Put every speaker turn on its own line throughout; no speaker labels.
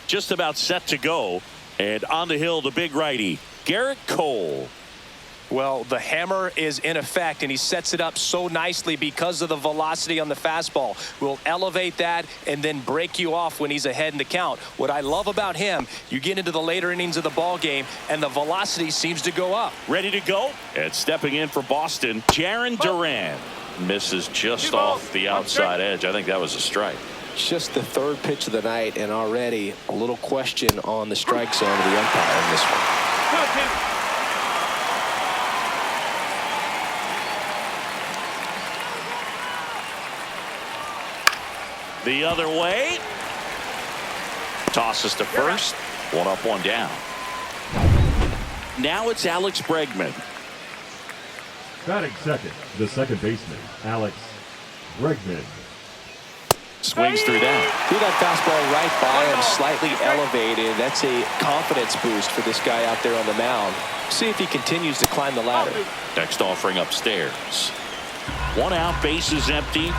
just about set to go. And on the hill, the big righty, Garrett Cole.
Well, the hammer is in effect, and he sets it up so nicely because of the velocity on the fastball. Will elevate that and then break you off when he's ahead in the count. What I love about him, you get into the later innings of the ball game, and the velocity seems to go up.
Ready to go? And stepping in for Boston, Jarren Duran. Misses just off the outside edge. I think that was a strike.
Just the third pitch of the night, and already a little question on the strike zone of the umpire in this one.
The other way. Tosses to first. One up, one down. Now it's Alex Bregman.
Batting second, the second baseman, Alex Bregman.
Swings through that.
Threw that fastball right by him, slightly elevated. That's a confidence boost for this guy out there on the mound. See if he continues to climb the ladder.
Next offering upstairs. One out, bases empty.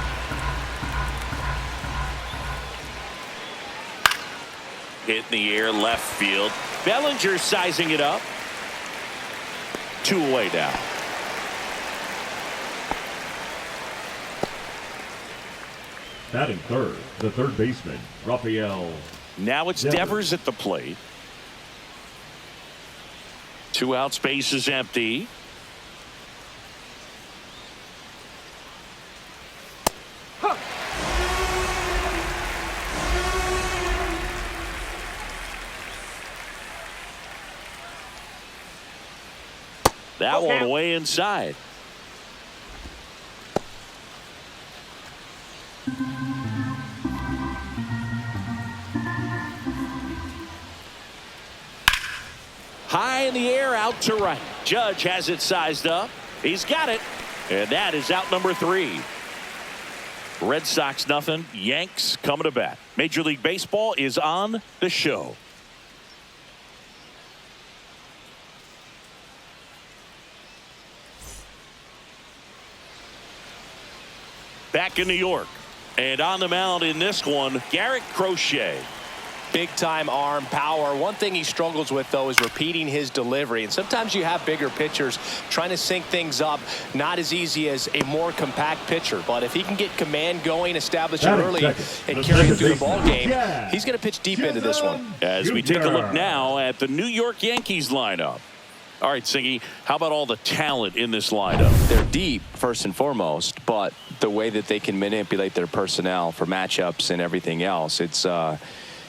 Hit in the air, left field. Bellinger sizing it up. 2 away now.
Batting third, the third baseman, Rafael.
Now it's Devers at the plate. 2 outs, bases empty. That one way inside. High in the air, out to right. Judge has it sized up. He's got it. And that is out number 3. Red Sox nothing. Yanks coming to bat. Major League Baseball is on the show. Back in New York. And on the mound in this one, Garrett Crochet.
Big time arm power. One thing he struggles with, though, is repeating his delivery. And sometimes you have bigger pitchers trying to sync things up. Not as easy as a more compact pitcher. But if he can get command going, establish it early, and carry it through the ball game, he's going to pitch deep into this one.
As we take a look now at the New York Yankees lineup. All right, Singy, how about all the talent in this lineup?
They're deep, first and foremost, but the way that they can manipulate their personnel for matchups and everything else, it's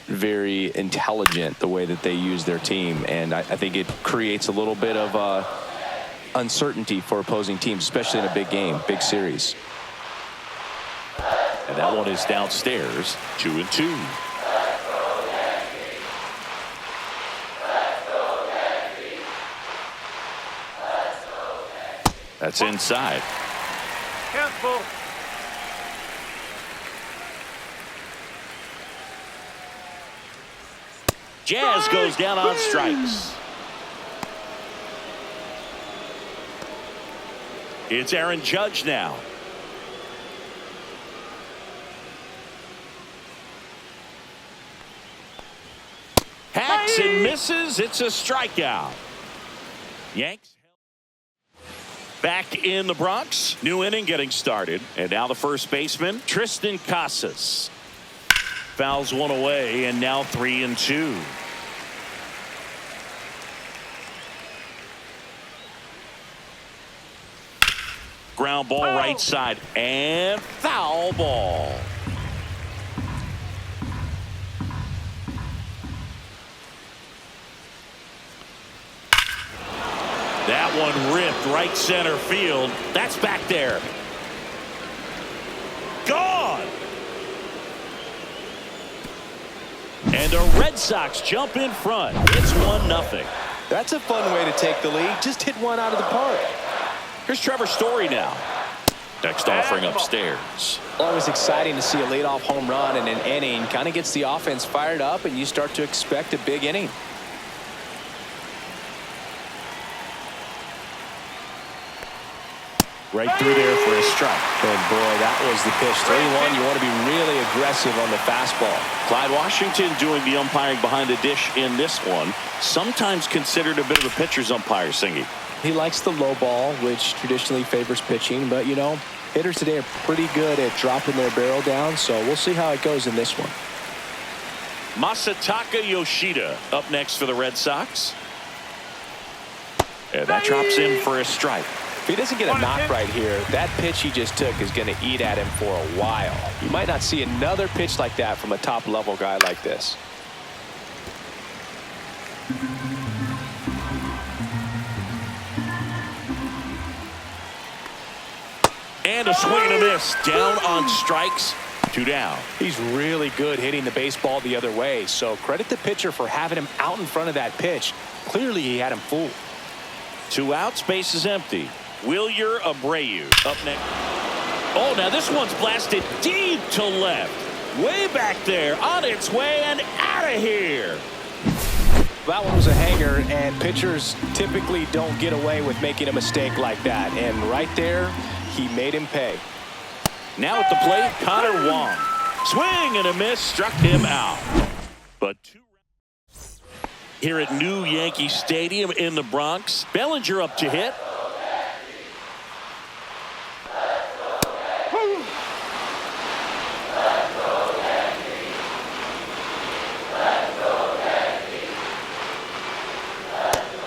very intelligent the way that they use their team. And I think it creates a little bit of uncertainty for opposing teams, especially in a big game, big series.
And that one is downstairs, 2-2. That's inside.
Careful.
Jazz goes down on strikes. It's Aaron Judge now. Hacks and misses. It's a strikeout. Yanks. Back in the Bronx. New inning getting started. And now the first baseman, Tristan Casas. Fouls one away, and now 3-2. Ground ball right side, and foul ball. That one ripped right center field. That's back there. Gone. And the Red Sox jump in front. It's 1-0.
That's a fun way to take the lead. Just hit one out of the park.
Here's Trevor Story now. Next offering upstairs.
Always exciting to see a leadoff home run in an inning. Kind of gets the offense fired up, and you start to expect a big inning.
Right through there for a strike.
And boy, that was the pitch. 3-1. You want to be really aggressive on the fastball.
Clyde Washington doing the umpiring behind the dish in this one. Sometimes considered a bit of a pitcher's umpire, Singy.
He likes the low ball, which traditionally favors pitching. But, you know, hitters today are pretty good at dropping their barrel down. So we'll see how it goes in this one.
Masataka Yoshida up next for the Red Sox. And that drops in for a strike.
If he doesn't get a knock right here, that pitch he just took is going to eat at him for a while. You might not see another pitch like that from a top-level guy like this.
And a swing and a miss. Down on strikes. 2 down.
He's really good hitting the baseball the other way, so credit the pitcher for having him out in front of that pitch. Clearly he had him fooled.
2 outs, base is empty. Wilyer Abreu up next. Oh, now this one's blasted deep to left. Way back there, on its way and out of here.
That one was a hanger, and pitchers typically don't get away with making a mistake like that. And right there, he made him pay.
Now at the plate, Connor Wong. Swing and a miss, struck him out. But here at New Yankee Stadium in the Bronx, Bellinger up to hit.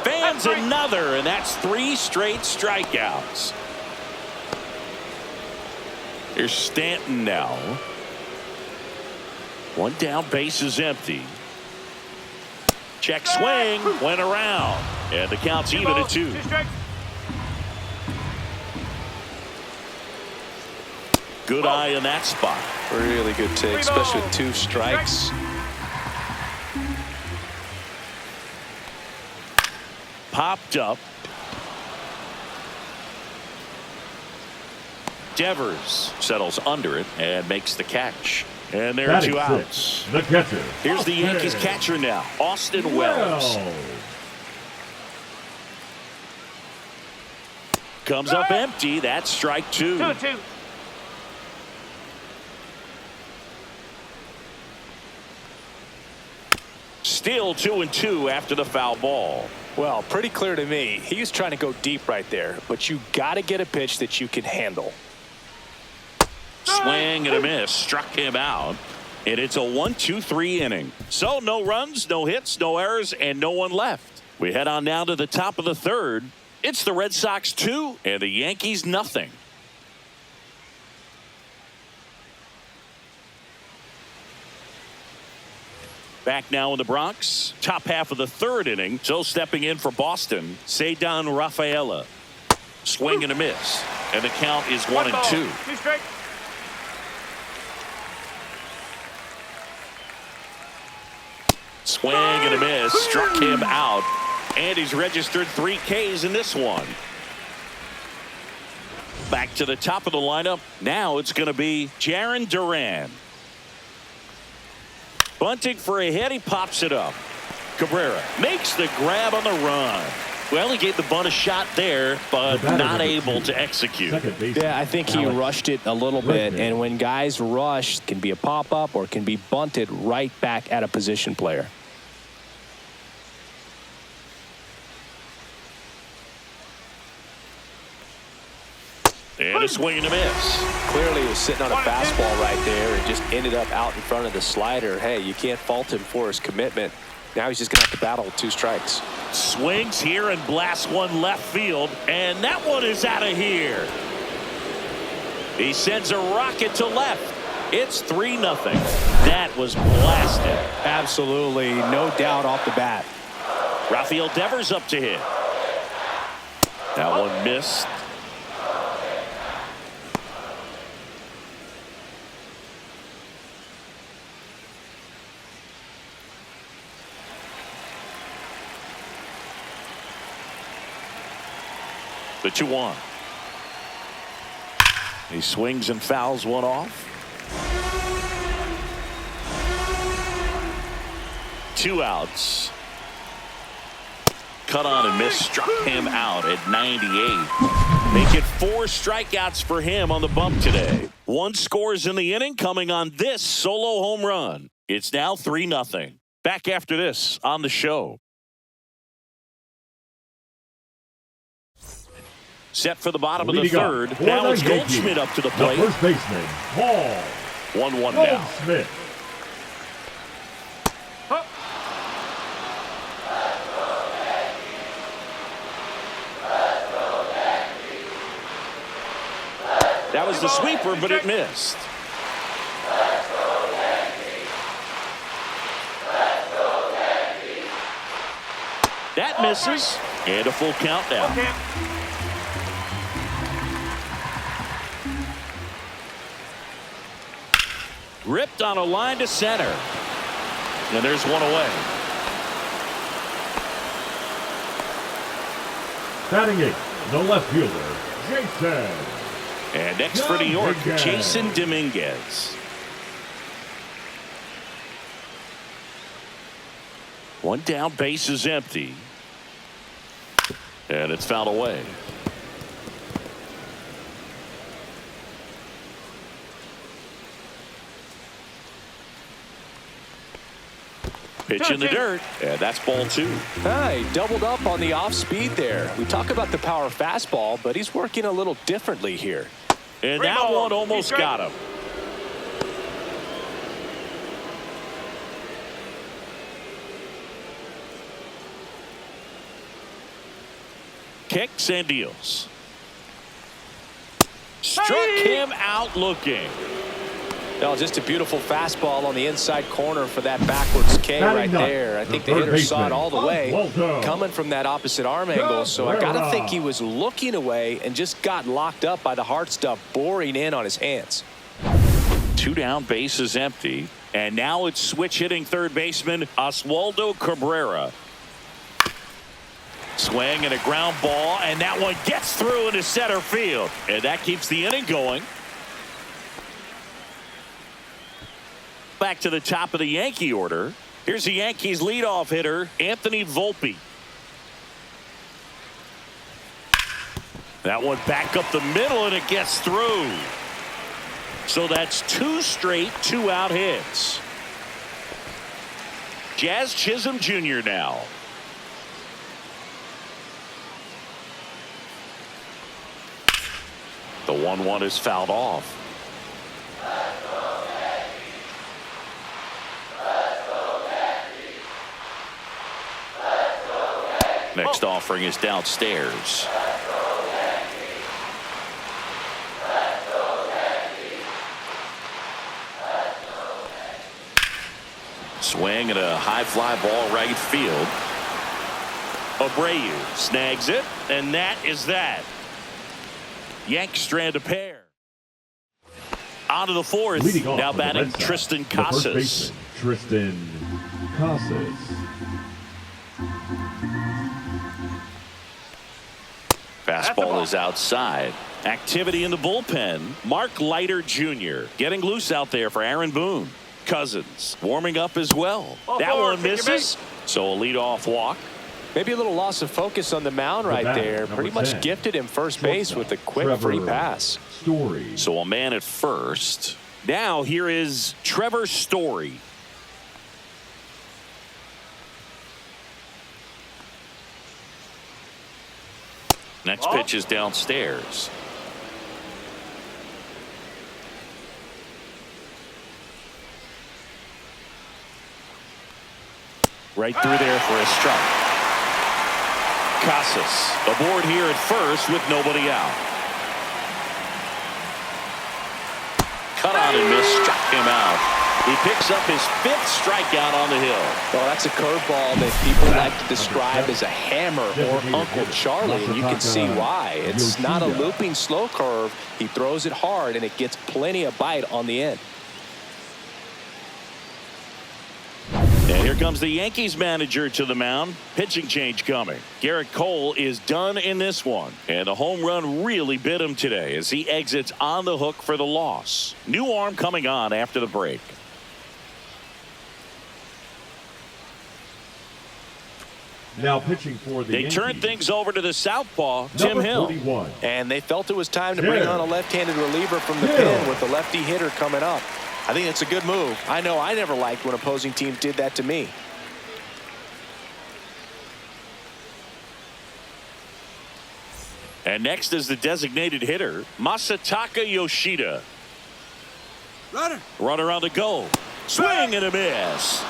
Fans another, and that's 3 straight strikeouts. Here's Stanton now. 1 down, base is empty. Check swing, went around, and the count's even at 2. Good eye in that spot.
Really good take, especially with 2 strikes.
Popped up. Devers settles under it and makes the catch. And there are 2 outs.
The catcher.
Here's the Yankees catcher now, Austin Wells. Comes up empty. That's strike 2.
2-2.
Still 2-2 after the foul ball.
Well, pretty clear to me. He was trying to go deep right there, but you got to get a pitch that you can handle.
Swing and a miss, struck him out, and it's a 1-2-3 inning. So no runs, no hits, no errors, and no one left. We head on now to the top of the 3rd. It's the Red Sox 2 and the Yankees nothing. Back now in the Bronx, top half of the 3rd inning. So stepping in for Boston, Cedar Rafaela. Swing and a miss, and the count is 1-2.
2 straight.
Swing and a miss, struck him out, and he's registered 3 Ks in this one. Back to the top of the lineup. Now it's going to be Jarren Duran. Bunting for a hit, he pops it up. Cabrera makes the grab on the run. Well, he gave the bunt a shot there, but not able to execute.
Yeah, I think he rushed it a little bit, and when guys rush, it can be a pop-up or it can be bunted right back at a position player.
And a swing and a miss.
Clearly, he was sitting on a fastball right there and just ended up out in front of the slider. Hey, you can't fault him for his commitment. Now he's just going to have to battle with 2 strikes.
Swings here and blasts one left field, and that one is out of here. He sends a rocket to left. It's 3-0. That was blasted.
Absolutely, no doubt off the bat.
Rafael Devers up to hit. That one missed. The 2-1. He swings and fouls one off. 2 outs. cut on and miss, struck him out at 98. Make it 4 strikeouts for him on the bump today. 1 scores in the inning coming on this solo home run. It's now 3-0. Back after this on the show. Set for the bottom of the third. Now it's Goldschmidt up to the plate.
The first baseman, Paul.
1-1 now.
Goldschmidt.
That was the sweeper, but it missed. That misses. And a full count now. Ripped on a line to center. And there's one away.
Batting 8th, the left fielder, Jason.
And next for New York, Jason Dominguez. 1 down, base is empty. And it's fouled away. Pitch in the dirt, and that's ball 2.
He doubled up on the off speed there. We talk about the power fastball, but he's working a little differently here.
And that one almost got him. Kicks and deals. Struck him out looking.
No, just a beautiful fastball on the inside corner for that backwards K right there. I think the hitter saw it all the way coming from that opposite arm angle. So I got to think he was looking away and just got locked up by the hard stuff boring in on his hands.
2 down, base is empty. And now it's switch hitting third baseman Oswaldo Cabrera. Swing and a ground ball, and that one gets through into center field. And that keeps the inning going. Back to the top of the Yankee order. Here's the Yankees leadoff hitter, Anthony Volpe. That one back up the middle, and it gets through. So that's 2 straight 2-out hits. Jazz Chisholm Jr. now. The 1-1 is fouled off. Next offering is downstairs. Swing and a high fly ball right field. Abreu snags it, and that is that. Yanks strand a pair. On to the 4th. Now batting Tristan Casas.
Tristan Casas.
Fastball is outside. Activity in the bullpen. Mark Leiter Jr. getting loose out there for Aaron Boone. Cousins warming up as well. That one misses. So a leadoff walk.
Maybe a little loss of focus on the mound right there. Pretty much gifted him first base with a quick free pass.
So a man at first. Now here is Trevor Story. Next pitch is downstairs. Right through there for a strike. Casas aboard here at first with nobody out. Cut on and miss, struck him out. He picks up his 5th strikeout on the hill.
Well, that's a curveball that people like to describe as a hammer or Uncle Charlie, and you can see why. It's not a looping slow curve. He throws it hard, and it gets plenty of bite on the end.
And here comes the Yankees manager to the mound. Pitching change coming. Garrett Cole is done in this one. And the home run really bit him today as he exits on the hook for the loss. New arm coming on after the break.
Now pitching for the
They
Yankees.
turn things over to the southpaw, Tim
Number
Hill.
41.
And they felt it was time to bring on a left-handed reliever from the pen with the lefty hitter coming up. I think it's a good move. I know I never liked when opposing teams did that to me.
And next is the designated hitter, Masataka Yoshida. Runner on the go. Swing and a miss.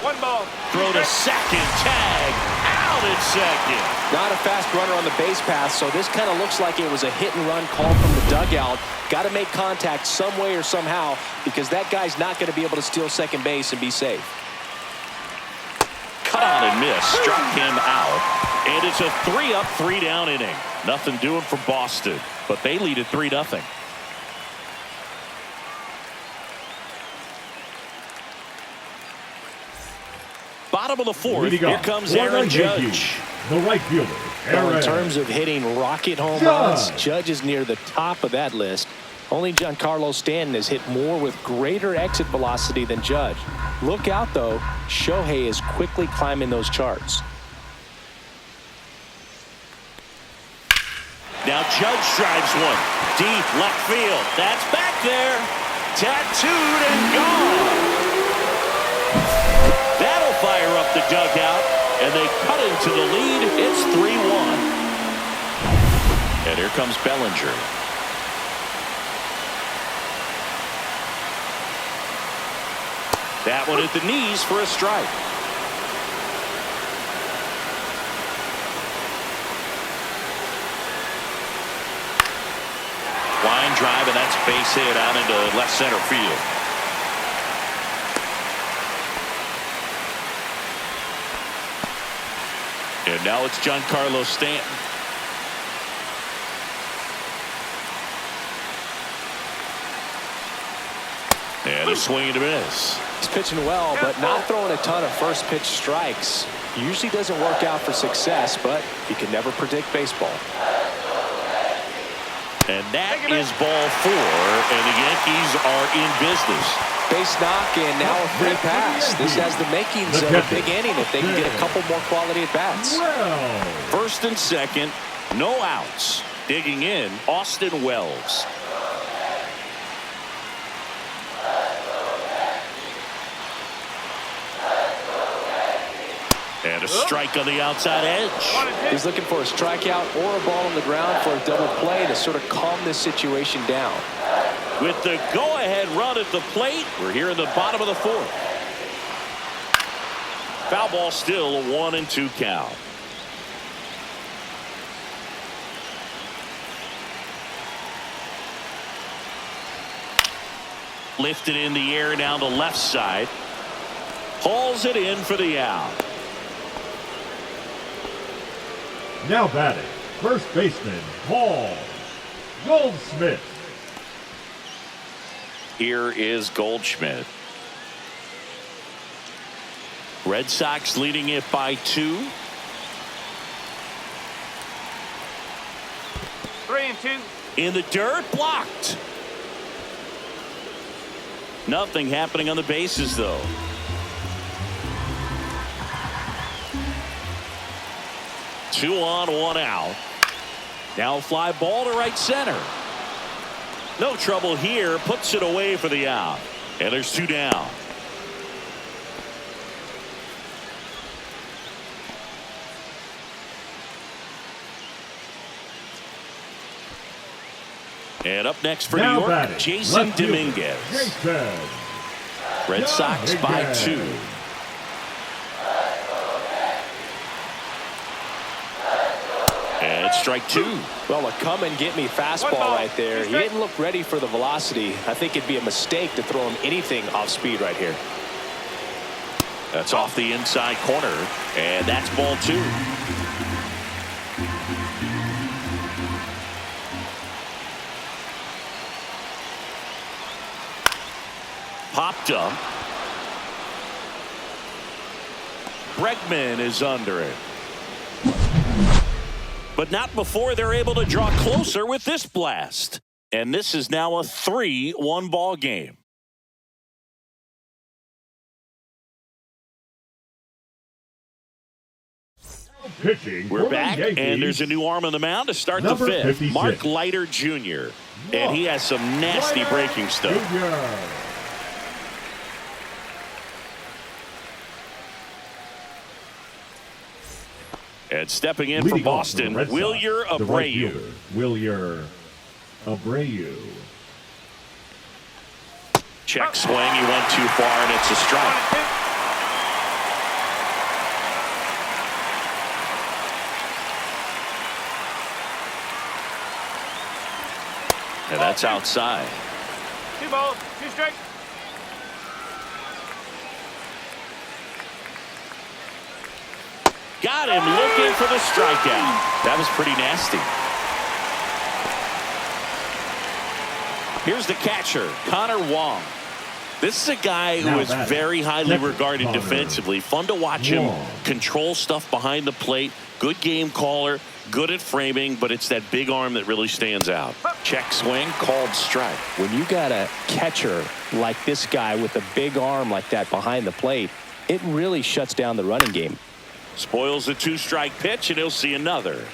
One ball.
Throw to second. Tag. Out at second.
Not a fast runner on the base path, so this kind of looks like it was a hit-and-run call from the dugout. Got to make contact some way or somehow because that guy's not going to be able to steal second base and be safe.
Cut on and miss. Struck him out. And it's a 3-up, 3-down inning. Nothing doing for Boston, but they lead at 3-0. Bottom of the fourth. Here comes Aaron Judge.
The right fielder, Aaron.
In terms of hitting rocket home runs, Judge is near the top of that list. Only Giancarlo Stanton has hit more with greater exit velocity than Judge. Look out, though. Shohei is quickly climbing those charts.
Now Judge drives one. Deep left field. That's back there. Tattooed and gone. That'll fire up the dugout. And they cut into the lead. It's 3-1. And here comes Bellinger. That one at the knees for a strike. Line drive, and that's base hit out into left center field. And now it's Giancarlo Stanton. And a swing and a miss.
He's pitching well, but not throwing a ton of first pitch strikes. Usually doesn't work out for success, but you can never predict baseball.
And that is ball 4, and the Yankees are in business.
Base knock and now a free pass. This has the makings of a big inning if they can get a couple more quality at bats.
First and second, no outs. Digging in, Austin Wells. And a strike on the outside edge.
He's looking for a strikeout or a ball on the ground for a double play to sort of calm this situation down.
With the go-ahead run at the plate, we're here in the bottom of the fourth. Foul ball still, a 1-2 count. Lifted in the air down the left side. Hauls it in for the out.
Now batting, first baseman, Paul Goldschmidt.
Here is Goldschmidt. Red Sox leading it by 2.
3-2.
In the dirt, blocked. Nothing happening on the bases, though. Two on, 1 out. Now a fly ball to right center. No trouble here. Puts it away for the out. And there's 2 down. And up next for
Now
New York,
batting,
Jason
left fielder,
Dominguez.
Jason
Red Sox by
Dominguez.
2. And it's strike 2.
Well, a come-and-get-me fastball right there. He didn't look ready for the velocity. I think it'd be a mistake to throw him anything off speed right here.
That's off the inside corner, and that's ball 2. Popped up. Bregman is under it. But not before they're able to draw closer with this blast. And this is now a 3-1 ball game.
Pitching
We're
for
back,
the Yankees,
and there's a new arm on the mound to start the
number
fifth.
56.
Mark Leiter Jr. And he has some nasty
Leiter
breaking stuff.
Jr.
And stepping in
Leading
for
off for the
Boston,
Red Sox,
Wilyer
the right
Abreu.
fielder, Wilyer Abreu.
Check swing, he went too far, and it's a strike. And that's outside.
2 balls, 2 strikes.
Got him looking for the strikeout. That was pretty nasty. Here's the catcher, Connor Wong. This is a guy who is very highly regarded defensively. Fun to watch him control stuff behind the plate. Good game caller, good at framing, but it's that big arm that really stands out. Check swing, called strike.
When you got a catcher like this guy with a big arm like that behind the plate, it really shuts down the running game.
Spoils the 2-strike pitch, and he'll see another.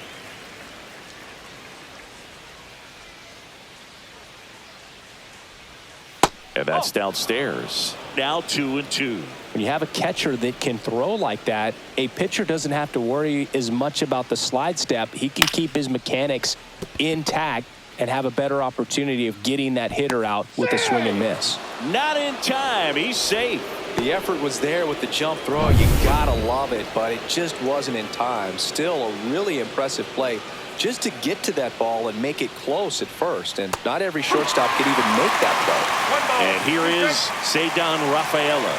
And that's downstairs. Now 2-2.
When you have a catcher that can throw like that, a pitcher doesn't have to worry as much about the slide step. He can keep his mechanics intact and have a better opportunity of getting that hitter out with a swing and miss.
Not in time. He's safe.
The effort was there with the jump throw. You gotta love it, but it just wasn't in time. Still a really impressive play just to get to that ball and make it close at first. And not every shortstop can even make that play.
And here is Cedar Rafaela.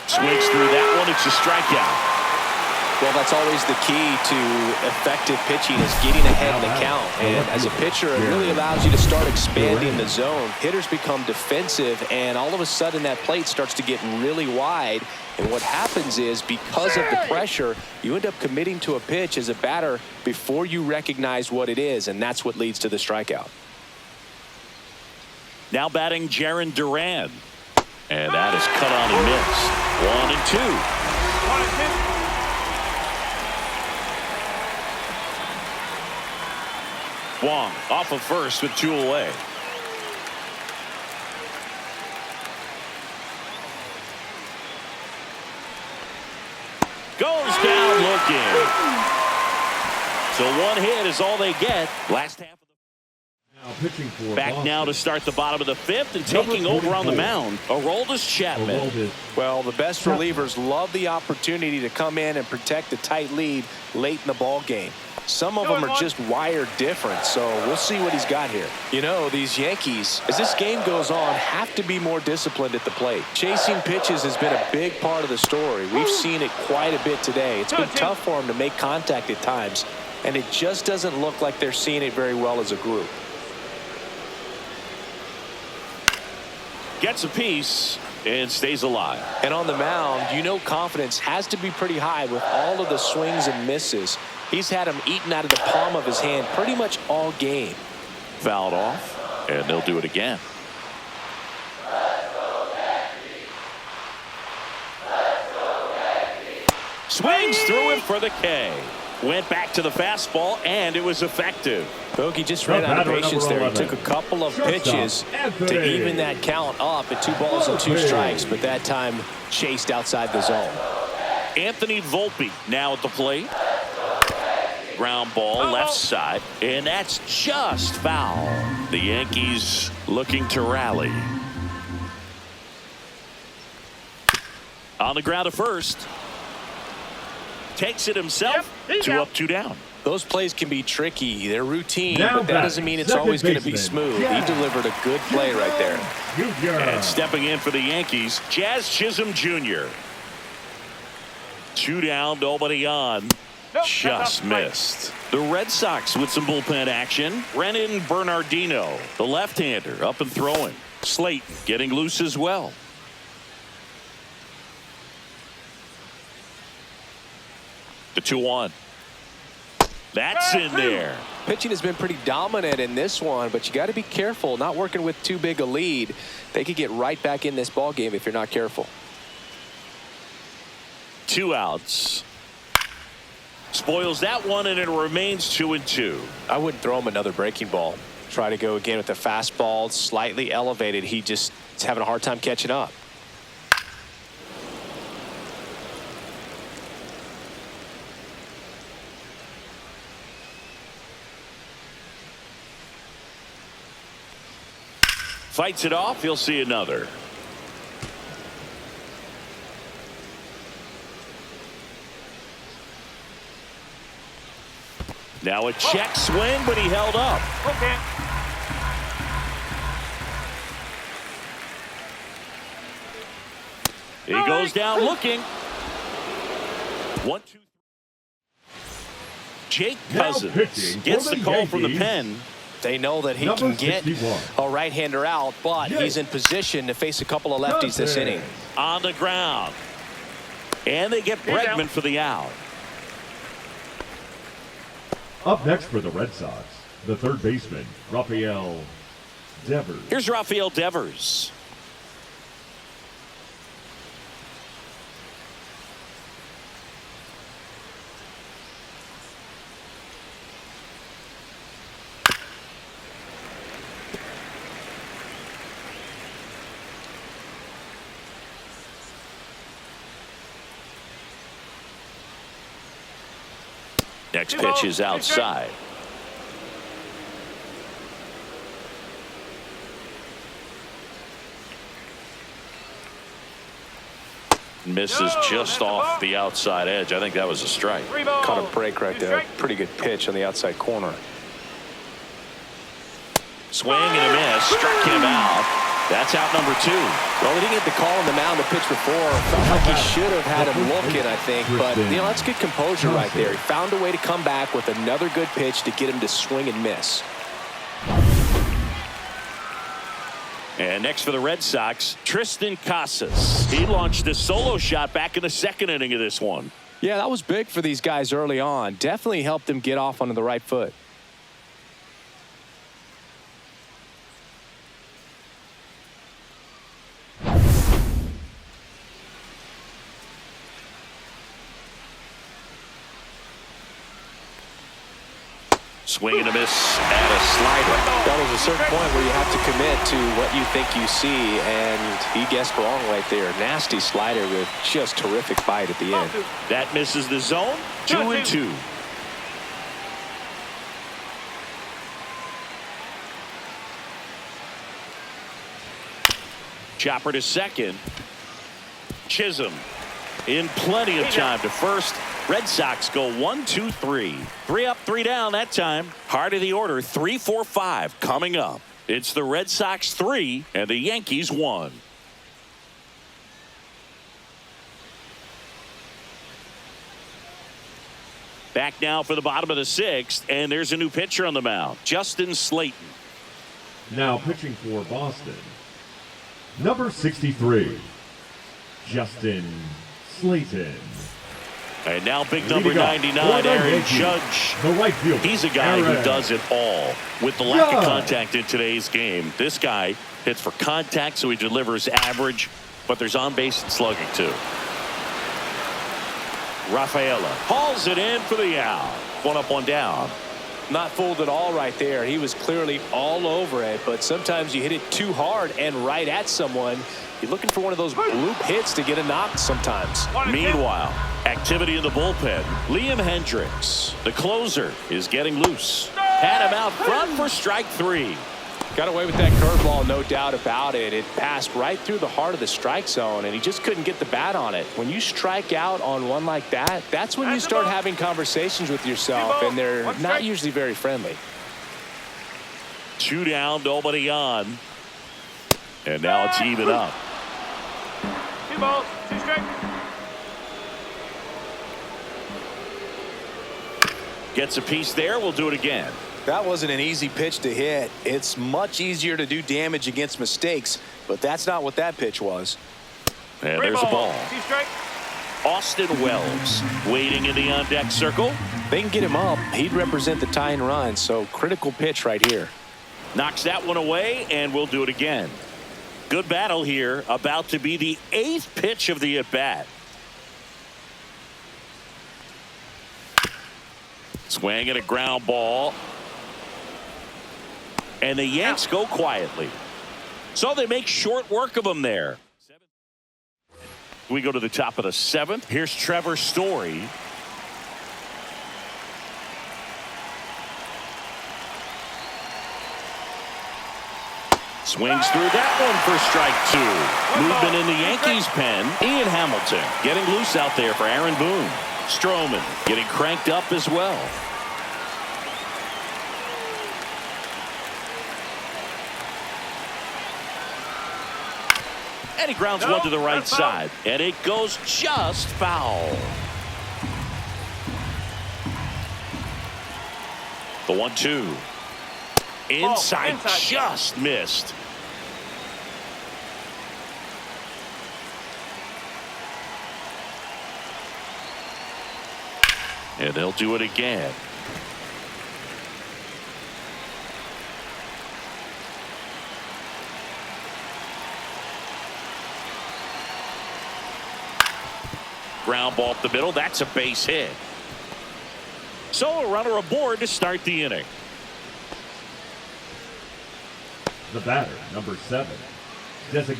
Swings through that one. It's a strikeout.
Well, that's always the key to effective pitching is getting ahead in the count. And as a pitcher, it really allows you to start expanding the zone. Hitters become defensive, and all of a sudden that plate starts to get really wide. And what happens is because of the pressure, you end up committing to a pitch as a batter before you recognize what it is, and that's what leads to the strikeout.
Now batting Jarren Duran. And that is cut on and missed. 1 and 2.
1 and 2.
Wong off of first with 2 away. Goes down looking. So 1 hit is all they get. Last half of
Now pitching for
back
Boston,
now to start the bottom of the 5th and taking over on the mound, Aroldis Chapman.
Well, the best relievers love the opportunity to come in and protect a tight lead late in the ball game. Some of them are just wired different, so we'll see what he's got here. You know, these Yankees, as this game goes on, have to be more disciplined at the plate. Chasing pitches has been a big part of the story. We've seen it quite a bit today. It's been tough for them to make contact at times, and it just doesn't look like they're seeing it very well as a group.
Gets a piece and stays alive.
And on the mound, you know confidence has to be pretty high with all of the swings and misses. He's had them eaten out of the palm of his hand pretty much all game.
Fouled off, and they'll do it again. Swings through him for the K. Went back to the fastball, and it was effective.
Bogey just ran out of patience there. He took a couple of pitches to even that count up at 2 balls and 2 strikes, but that time chased outside the zone.
Anthony Volpe now at the plate. Ground ball left side, and that's just foul. The Yankees looking to rally. On the ground to first. Takes it himself. 2 up, 2 down.
Those plays can be tricky. They're routine, but that doesn't mean it's always going to be smooth. He delivered a good play right there.
And stepping in for the Yankees, Jazz Chisholm Jr. 2 down, nobody on. Just missed. The Red Sox with some bullpen action. Renan Bernardino, the left-hander, up and throwing. Slayton getting loose as well. The 2-1. That's in there.
Pitching has been pretty dominant in this one, but you got to be careful. Not working with too big a lead. They could get right back in this ball game if you're not careful.
2 outs. Spoils that one, and it remains 2-2.
I wouldn't throw him another breaking ball. Try to go again with the fastball, slightly elevated. He just is having a hard time catching up.
Fights it off. He'll see another. Now a check swing, but he held up.
Okay.
He goes down looking. 1, 2. Jake
Now
Cousins
pitching
gets
for
the
the
call from the
Yankees.
pen.
They know that he
Number
can get
61.
a right-hander out, but he's in position to face a couple of lefties this inning.
On the ground. And they get Bregman for the out.
Up next for the Red Sox, the third baseman, Rafael Devers.
Here's Rafael Devers. Next pitch is outside. Misses just off the outside edge. I think that was a strike.
Caught a break right there. Pretty good pitch on the outside corner.
Swing and a miss. Struck him out. That's out number 2.
Well, he didn't get the call on the mound the pitch before. Felt like he should have had him looking, I think. But, you know, that's good composure right there. He found a way to come back with another good pitch to get him to swing and miss.
And next for the Red Sox, Tristan Casas. He launched a solo shot back in the 2nd inning of this one.
Yeah, that was big for these guys early on. Definitely helped them get off onto the right foot.
Swing and a miss at a slider.
That was a certain point where you have to commit to what you think you see, and he guessed wrong right there. Nasty slider with just terrific bite at the end.
That misses the zone. 2-2. Chopper to second. Chisholm in plenty of time to first. Red Sox go 1, 2, 3. 3 up, 3 down that time. Heart of the order, 3, 4, 5 coming up. It's the Red Sox 3 and the Yankees 1. Back now for the bottom of the 6th, and there's a new pitcher on the mound, Justin Slayton.
Now pitching for Boston, number 63, Justin Slayton.
And now big number
Leading off
99,
for the
Aaron
Yankees,
Judge.
the right fielder.
He's a guy who
Aaron
does it all. With the lack of
Judge.
contact in today's game, this guy hits for contact, so he delivers average, but there's on-base and slugging too. Rafaela hauls it in for the out. 1 up, 1 down.
Not fooled at all right there. He was clearly all over it, but sometimes you hit it too hard and right at someone. You're looking for one of those bloop hits to get a knock sometimes.
Meanwhile, activity in the bullpen. Liam Hendricks, the closer, is getting loose. Had him out front for strike 3.
Got away with that curveball, no doubt about it. It passed right through the heart of the strike zone, and he just couldn't get the bat on it. When you strike out on one like that, that's when you start having conversations with yourself, and they're not usually very friendly.
2 down, nobody on. And now it's even up.
2 balls, 2 strikes.
Gets a piece there. We'll do it again.
That wasn't an easy pitch to hit. It's much easier to do damage against mistakes, but that's not what that pitch was.
And there's a ball.
2 strikes.
Austin Wells waiting in the on-deck circle.
They can get him up. He'd represent the tying run, so critical pitch right here.
Knocks that one away, and we'll do it again. Good battle here. About to be the 8th pitch of the at-bat. Swing and a ground ball. And the Yanks go quietly. So they make short work of them there. We go to the top of the 7th. Here's Trevor Story. Swings through that one for strike 2. Movement in the Yankees pen. Ian Hamilton getting loose out there for Aaron Boone. Stroman getting cranked up as well. And he grounds one to the right side. And it goes just foul. The 1-2. Inside, just missed. And they'll do it again. Ground ball up the middle. That's a base hit. So a runner aboard to start the inning.
The batter, number 7.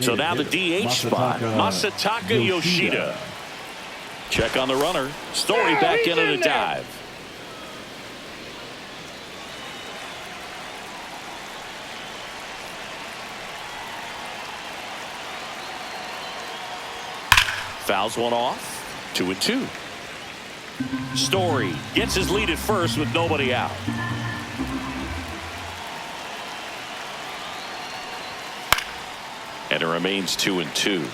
So now the DH spot, Masataka Yoshida. Check on the runner. Story back into the dive. Fouls one off. 2-2. Story gets his lead at first with nobody out. And it remains 2-2.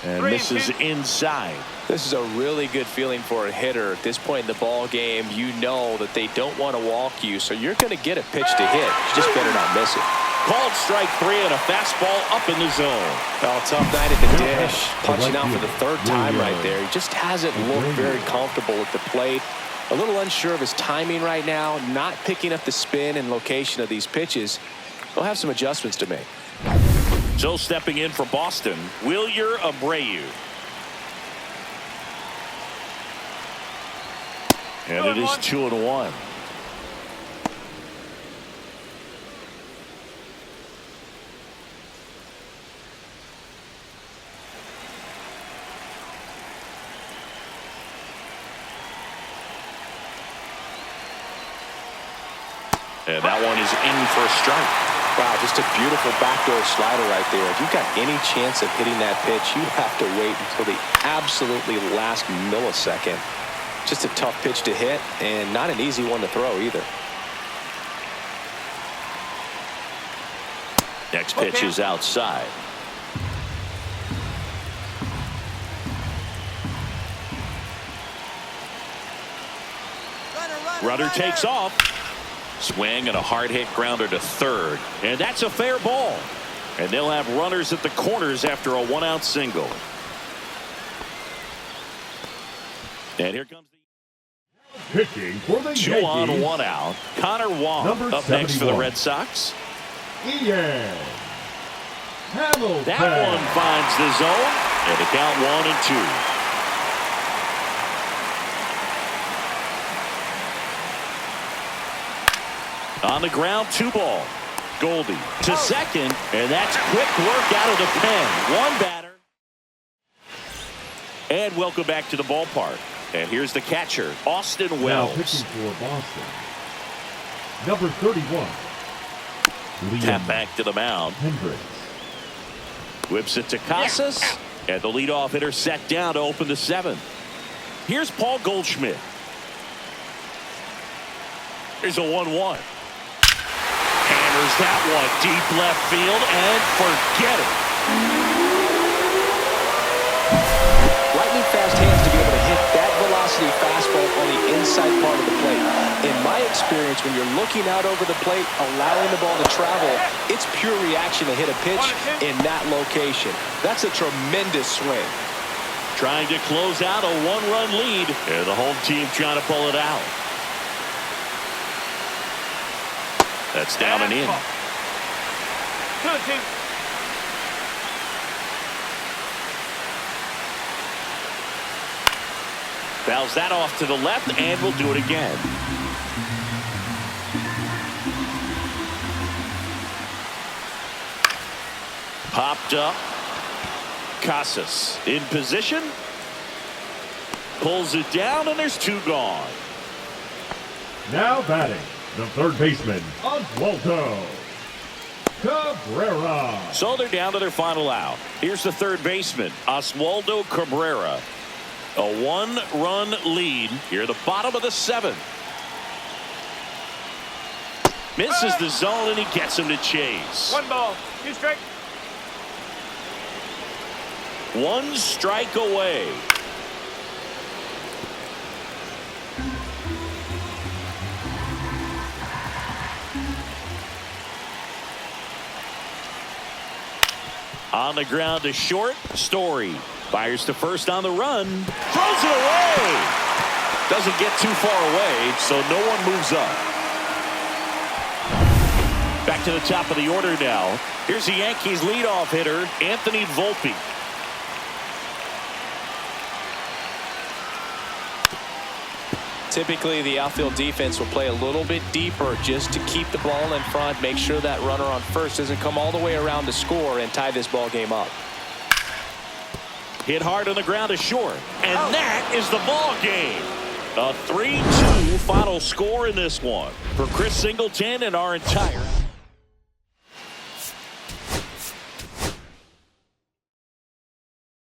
And misses inside.
This is a really good feeling for a hitter. At this point in the ball game, you know that they don't want to walk you, so you're going to get a pitch to hit. You just better not miss it.
Called strike 3 and a fastball up in the zone.
Well, tough night at the dish. Punching out for the 3rd time right there. He just hasn't looked very comfortable at the plate. A little unsure of his timing right now. Not picking up the spin and location of these pitches. He'll have some adjustments to make.
So stepping in for Boston, Wilyer Abreu. And it is 2-1. And that one is in for a strike.
Wow, just a beautiful backdoor slider right there. If you've got any chance of hitting that pitch, you have to wait until the absolutely last millisecond. Just a tough pitch to hit and not an easy one to throw either.
Next pitch is outside. Runner takes off. Swing and a hard hit grounder to third. And that's a fair ball. And they'll have runners at the corners after a 1-out single. And here comes the
pitching for the
2
Yankees.
on, 1 out. Connor Wong
Number
up next for the
71.
Red Sox.
Ian Hamilton.
That one finds the zone. And the count 1-2. On the ground, 2 ball. Goldie to second, and that's quick work out of the pen. 1 batter. And welcome back to the ballpark. And here's the catcher, Austin
Now
Wells.
pitching for Boston, number 31.
Tap back to the mound.
Hendricks.
Whips it to Casas. And the leadoff hitter set down to open the 7th. Here's Paul Goldschmidt. Here's a 1-1. Hammers that one deep left field and forget it.
Lightning fast hands to be able to hit that velocity fastball on the inside part of the plate. In my
experience when you're looking out over the plate, allowing the ball to travel. It's pure reaction to hit a pitch in that location. That's a tremendous swing.
Trying to close out a one-run lead, and the home team trying to pull it out. That's down and in. Fouls that off to the left, and we'll do it again. Popped up. Casas in position. Pulls it down, and there's two gone.
Now batting, the third baseman, Oswaldo Cabrera.
So they're down to their final out. Here's the third baseman, Oswaldo Cabrera. A one-run lead here at the bottom of the seventh. Misses the zone, and he gets him to chase.
1 ball, 2 strikes.
1 strike away. On the ground to short, Story. Fires to first on the run. Throws it away. Doesn't get too far away, so no one moves up. Back to the top of the order now. Here's the Yankees leadoff hitter, Anthony Volpe.
Typically, the outfield defense will play a little bit deeper just to keep the ball in front, make sure that runner on first doesn't come all the way around to score and tie this ball game up.
Hit hard on the ground to short, and that is the ball game. A 3-2 final score in this one. For Chris Singleton and our entire